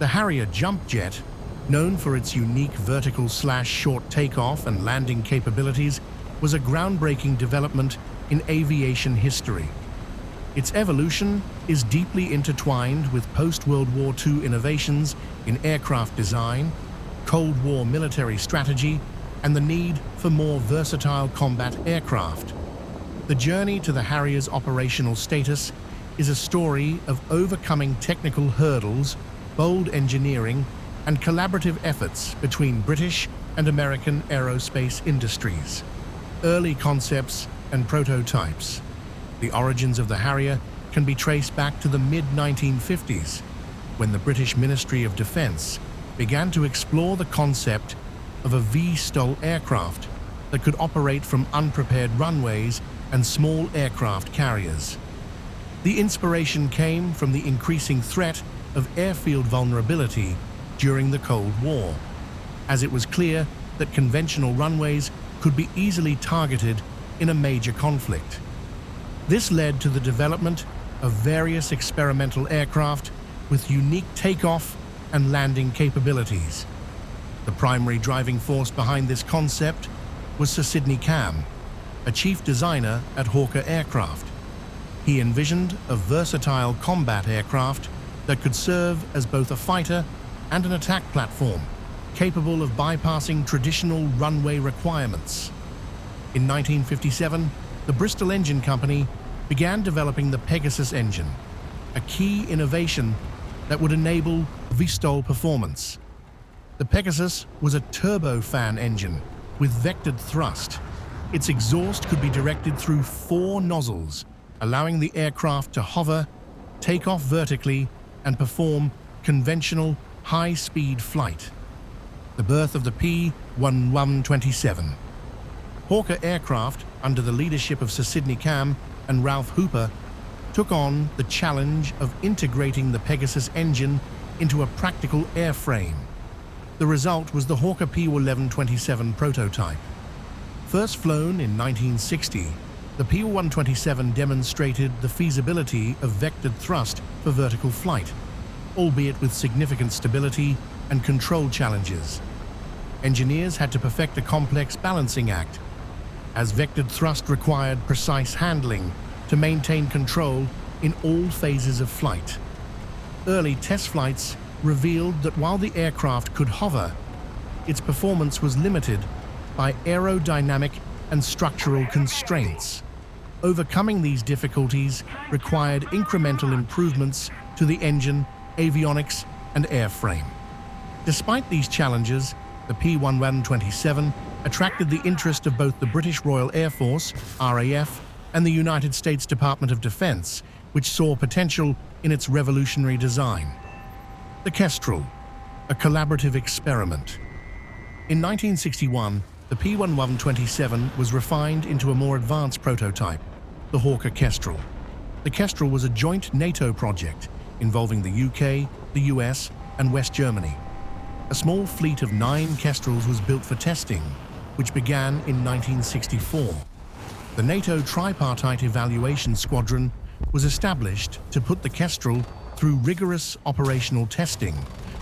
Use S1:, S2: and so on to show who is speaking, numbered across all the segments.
S1: The Harrier Jump Jet, known for its unique vertical/short takeoff and landing capabilities, was a groundbreaking development in aviation history. Its evolution is deeply intertwined with post-World War II innovations in aircraft design, Cold War military strategy, and the need for more versatile combat aircraft. The journey to the Harrier's operational status is a story of overcoming technical hurdles, bold engineering, and collaborative efforts between British and American aerospace industries. Early concepts and prototypes. The origins of the Harrier can be traced back to the mid-1950s, when the British Ministry of Defence began to explore the concept of a VTOL aircraft that could operate from unprepared runways and small aircraft carriers. The inspiration came from the increasing threat of airfield vulnerability during the Cold War, as it was clear that conventional runways could be easily targeted in a major conflict. This led to the development of various experimental aircraft with unique takeoff and landing capabilities. The primary driving force behind this concept was Sir Sidney Cam, a chief designer at Hawker Aircraft. He envisioned a versatile combat aircraft that could serve as both a fighter and an attack platform, capable of bypassing traditional runway requirements. In 1957, the Bristol Engine Company began developing the Pegasus engine, a key innovation that would enable VTOL performance. The Pegasus was a turbofan engine with vectored thrust. Its exhaust could be directed through 4 nozzles, allowing the aircraft to hover, take off vertically, and perform conventional high-speed flight. The birth of the P-1127. Hawker Aircraft, under the leadership of Sir Sidney Cam and Ralph Hooper, took on the challenge of integrating the Pegasus engine into a practical airframe. The result was the Hawker P-1127 prototype. First flown in 1960, the P-1127 demonstrated the feasibility of vectored thrust for vertical flight, albeit with significant stability and control challenges. Engineers had to perfect a complex balancing act, as vectored thrust required precise handling to maintain control in all phases of flight. Early test flights revealed that while the aircraft could hover, its performance was limited by aerodynamic and structural constraints. Overcoming these difficulties required incremental improvements to the engine, avionics, and airframe. Despite these challenges, the P-1127 attracted the interest of both the British Royal Air Force, RAF, and the United States Department of Defense, which saw potential in its revolutionary design. The Kestrel, a collaborative experiment. In 1961, the P-1127 was refined into a more advanced prototype, the Hawker Kestrel. The Kestrel was a joint NATO project involving the UK, the US, and West Germany. A small fleet of 9 Kestrels was built for testing, which began in 1964. The NATO Tripartite Evaluation Squadron was established to put the Kestrel through rigorous operational testing,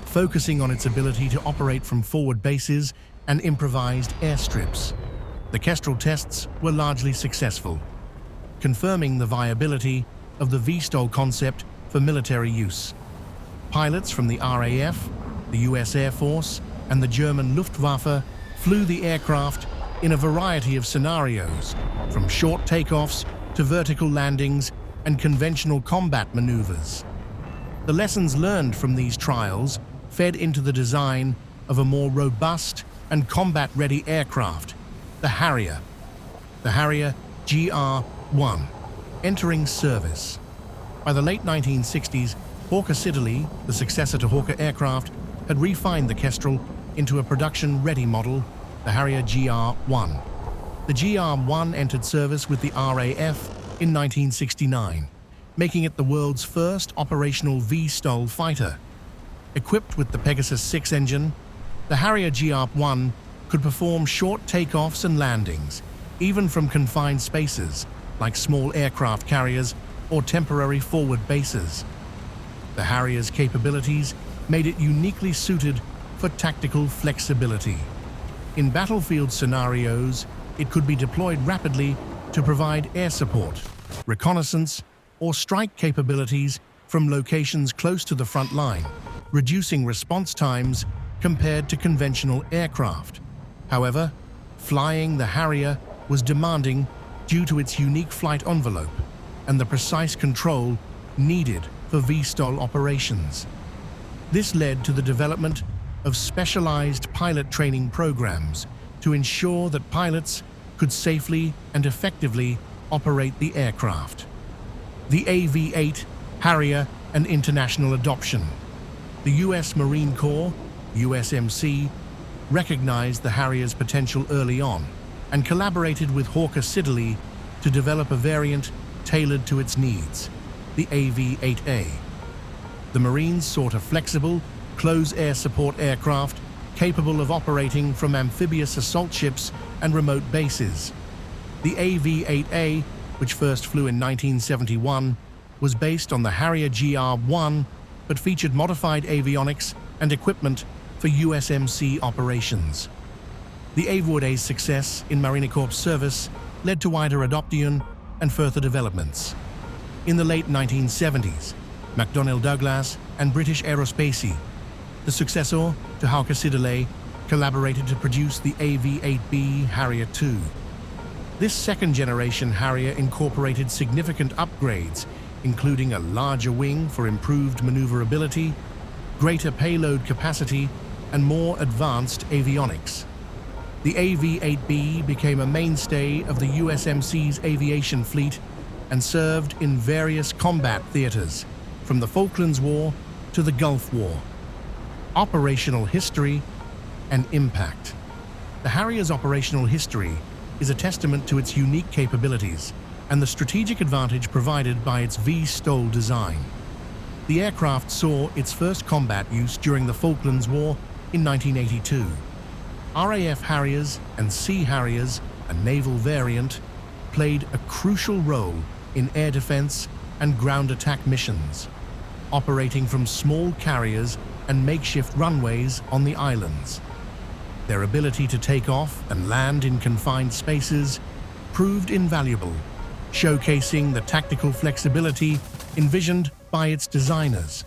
S1: focusing on its ability to operate from forward bases and improvised airstrips. The Kestrel tests were largely successful, confirming the viability of the VTOL concept for military use. Pilots from the RAF, the US Air Force, and the German Luftwaffe flew the aircraft in a variety of scenarios, from short takeoffs to vertical landings and conventional combat maneuvers. The lessons learned from these trials fed into the design of a more robust and combat-ready aircraft, the Harrier. The Harrier GR-1, entering service. By the late 1960s, Hawker Siddeley, the successor to Hawker Aircraft, had refined the Kestrel into a production-ready model, the Harrier GR-1. The GR-1 entered service with the RAF in 1969, making it the world's first operational VTOL fighter. Equipped with the Pegasus 6 engine, the Harrier GR-1 could perform short takeoffs and landings, even from confined spaces like small aircraft carriers or temporary forward bases. The Harrier's capabilities made it uniquely suited for tactical flexibility. In battlefield scenarios, it could be deployed rapidly to provide air support, reconnaissance, or strike capabilities from locations close to the front line, reducing response times compared to conventional aircraft. However, flying the Harrier was demanding due to its unique flight envelope and the precise control needed for VSTOL operations. This led to the development of specialized pilot training programs to ensure that pilots could safely and effectively operate the aircraft. The AV-8, Harrier, and international adoption. The U.S. Marine Corps, USMC, recognized the Harrier's potential early on and collaborated with Hawker Siddeley to develop a variant tailored to its needs, the AV-8A. The Marines sought a flexible, close air support aircraft capable of operating from amphibious assault ships and remote bases. The AV-8A, which first flew in 1971, was based on the Harrier GR-1 but featured modified avionics and equipment for USMC operations. The AV-8A's success in Marine Corps service led to wider adoption and further developments. In the late 1970s, McDonnell Douglas and British Aerospace, the successor to Hawker Siddeley, collaborated to produce the AV-8B Harrier II. This second-generation Harrier incorporated significant upgrades, including a larger wing for improved maneuverability, greater payload capacity, and more advanced avionics. The AV-8B became a mainstay of the USMC's aviation fleet and served in various combat theaters, from the Falklands War to the Gulf War. Operational history and impact. The Harrier's operational history is a testament to its unique capabilities and the strategic advantage provided by its VSTOL design. The aircraft saw its first combat use during the Falklands War in 1982. RAF Harriers and Sea Harriers, a naval variant, played a crucial role in air defense and ground attack missions, operating from small carriers and makeshift runways on the islands. Their ability to take off and land in confined spaces proved invaluable, showcasing the tactical flexibility envisioned by its designers.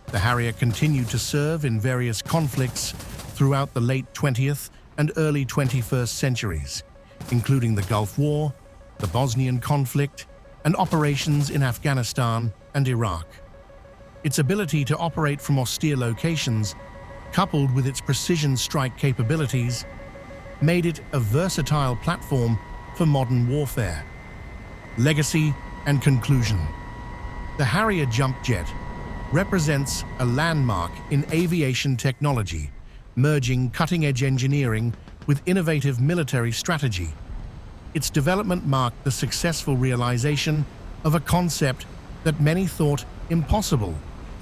S1: The Harrier continued to serve in various conflicts throughout the late 20th and early 21st centuries, including the Gulf War, the Bosnian conflict, and operations in Afghanistan and Iraq. Its ability to operate from austere locations, coupled with its precision strike capabilities, made it a versatile platform for modern warfare. Legacy and conclusion. The Harrier Jump Jet represents a landmark in aviation technology, merging cutting-edge engineering with innovative military strategy. Its development marked the successful realization of a concept that many thought impossible,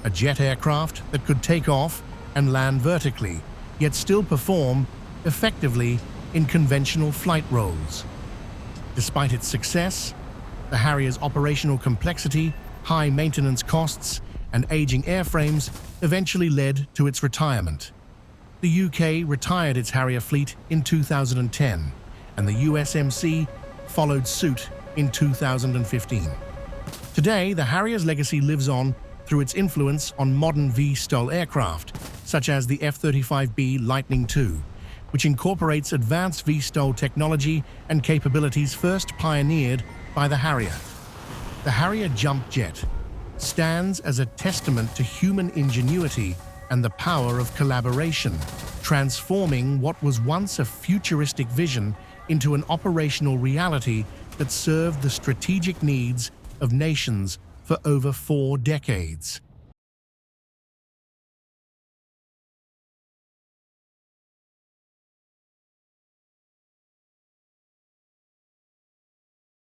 S1: a jet aircraft that could take off and land vertically, yet still perform effectively in conventional flight roles. Despite its success, the Harrier's operational complexity, high maintenance costs, and aging airframes eventually led to its retirement. The UK retired its Harrier fleet in 2010, and the USMC followed suit in 2015. Today, the Harrier's legacy lives on through its influence on modern VSTOL aircraft, such as the F-35B Lightning II, which incorporates advanced VSTOL technology and capabilities first pioneered by the Harrier. The Harrier Jump Jet stands as a testament to human ingenuity and the power of collaboration, transforming what was once a futuristic vision into an operational reality that served the strategic needs of nations for over 4 decades.